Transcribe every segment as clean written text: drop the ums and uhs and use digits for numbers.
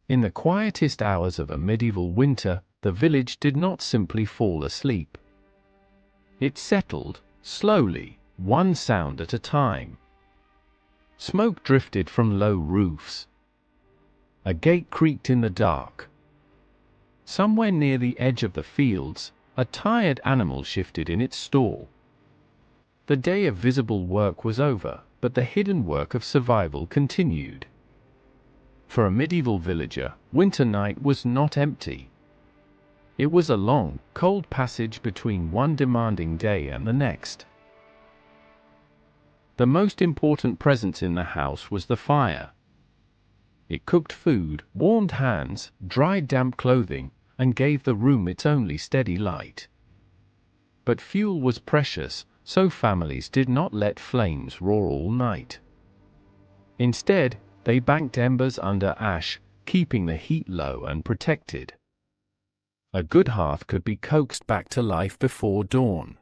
In the quietest hours of a medieval winter, the village did not simply fall asleep. It settled, slowly, one sound at a time. Smoke drifted from low roofs. A gate creaked in the dark. Somewhere near the edge of the fields, a tired animal shifted in its stall. The day of visible work was over, but the hidden work of survival continued. For a medieval villager, winter night was not empty. It was a long, cold passage between one demanding day and the next. The most important presence in the house was the fire. It cooked food, warmed hands, dried damp clothing, and gave the room its only steady light. But fuel was precious, so families did not let flames roar all night. Instead, they banked embers under ash, keeping the heat low and protected. A good hearth could be coaxed back to life before dawn.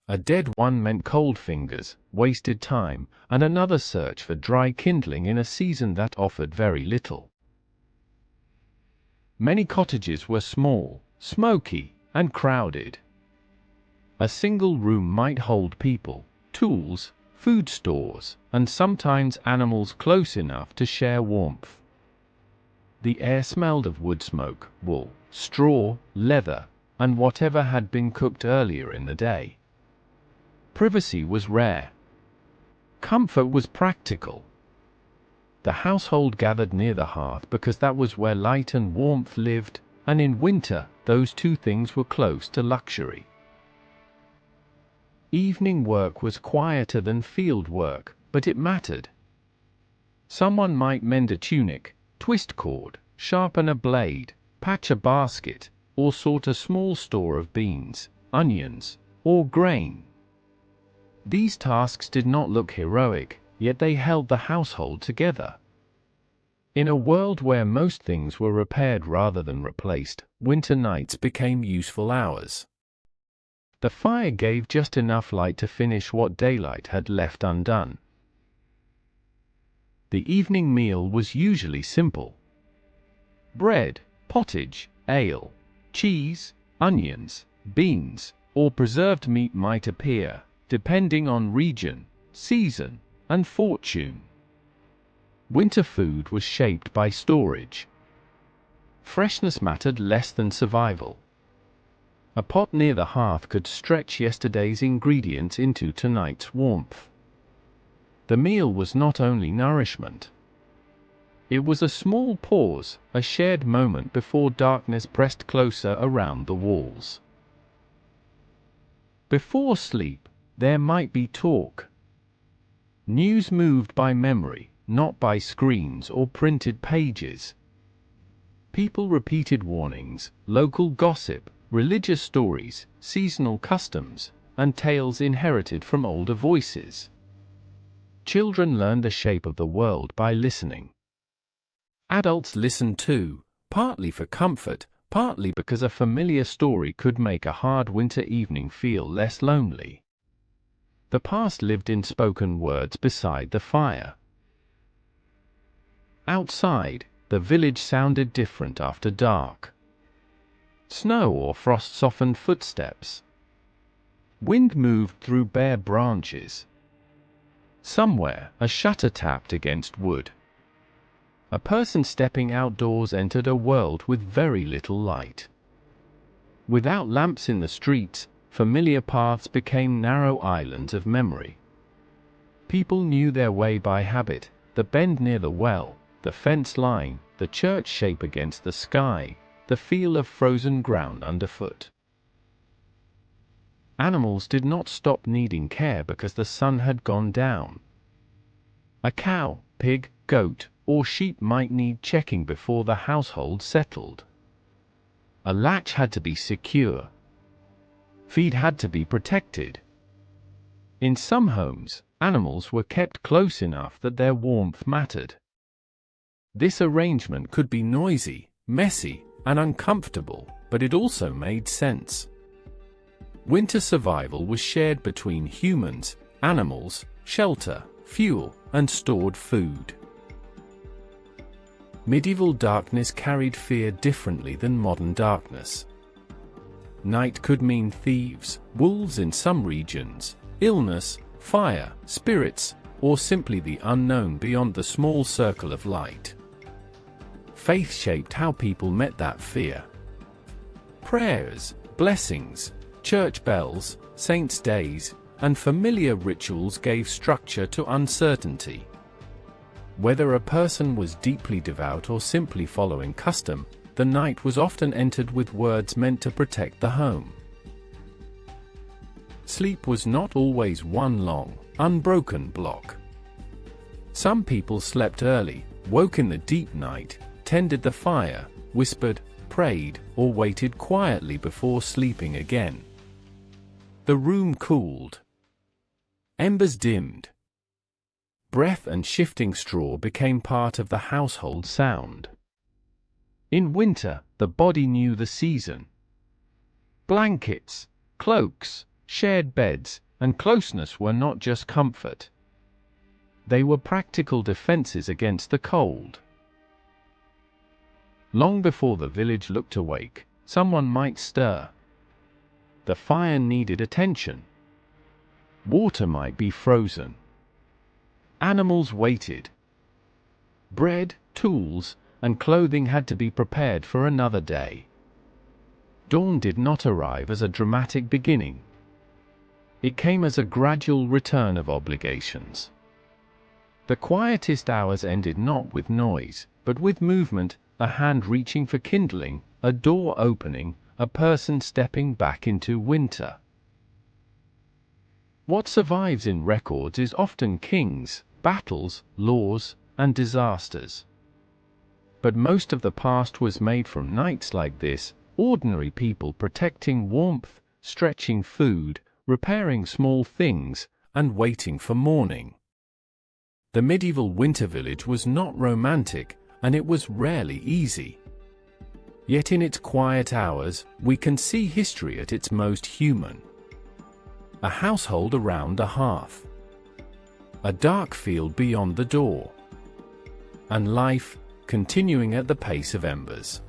A dead one meant cold fingers, wasted time, and another search for dry kindling in a season that offered very little. Many cottages were small, smoky, and crowded. A single room might hold people, tools, food stores, and sometimes animals close enough to share warmth. The air smelled of wood smoke, wool, straw, leather, and whatever had been cooked earlier in the day. Privacy was rare. Comfort was practical. The household gathered near the hearth because that was where light and warmth lived, and in winter, those two things were close to luxury. Evening work was quieter than field work, but it mattered. Someone might mend a tunic, twist cord, sharpen a blade, patch a basket, or sort a small store of beans, onions, or grain. These tasks did not look heroic, yet they held the household together. In a world where most things were repaired rather than replaced, winter nights became useful hours. The fire gave just enough light to finish what daylight had left undone. The evening meal was usually simple. Bread, pottage, ale, cheese, onions, beans, or preserved meat might appear, depending on region, season, and fortune. Winter food was shaped by storage. Freshness mattered less than survival. A pot near the hearth could stretch yesterday's ingredients into tonight's warmth. The meal was not only nourishment. It was a small pause, a shared moment before darkness pressed closer around the walls. Before sleep, there might be talk. News moved by memory, not by screens or printed pages. People repeated warnings, local gossip, religious stories, seasonal customs, and tales inherited from older voices. Children learned the shape of the world by listening. Adults listened too, partly for comfort, partly because a familiar story could make a hard winter evening feel less lonely. The past lived in spoken words beside the fire. Outside, the village sounded different after dark. Snow or frost softened footsteps. Wind moved through bare branches. Somewhere, a shutter tapped against wood. A person stepping outdoors entered a world with very little light. Without lamps in the streets, familiar paths became narrow islands of memory. People knew their way by habit, the bend near the well, the fence line, the church shape against the sky, the feel of frozen ground underfoot. Animals did not stop needing care because the sun had gone down. A cow, pig, goat, or sheep might need checking before the household settled. A latch had to be secure. Feed had to be protected. In some homes, animals were kept close enough that their warmth mattered. This arrangement could be noisy, messy, and uncomfortable, but it also made sense. Winter survival was shared between humans, animals, shelter, fuel, and stored food. Medieval darkness carried fear differently than modern darkness. Night could mean thieves, wolves in some regions, illness, fire, spirits, or simply the unknown beyond the small circle of light. Faith shaped how people met that fear. Prayers, blessings, church bells, saints' days, and familiar rituals gave structure to uncertainty. Whether a person was deeply devout or simply following custom, the night was often entered with words meant to protect the home. Sleep was not always one long, unbroken block. Some people slept early, woke in the deep night, tended the fire, whispered, prayed, or waited quietly before sleeping again. The room cooled. Embers dimmed. Breath and shifting straw became part of the household sound. In winter, the body knew the season. Blankets, cloaks, shared beds, and closeness were not just comfort. They were practical defenses against the cold. Long before the village looked awake, someone might stir. The fire needed attention. Water might be frozen. Animals waited. Bread, tools, and clothing had to be prepared for another day. Dawn did not arrive as a dramatic beginning. It came as a gradual return of obligations. The quietest hours ended not with noise, but with movement, a hand reaching for kindling, a door opening, a person stepping back into winter. What survives in records is often kings, battles, laws, and disasters. But most of the past was made from nights like this, ordinary people protecting warmth, stretching food, repairing small things, and waiting for morning. The medieval winter village was not romantic, and it was rarely easy. Yet in its quiet hours, we can see history at its most human. A household around a hearth. A dark field beyond the door. And life, continuing at the pace of embers.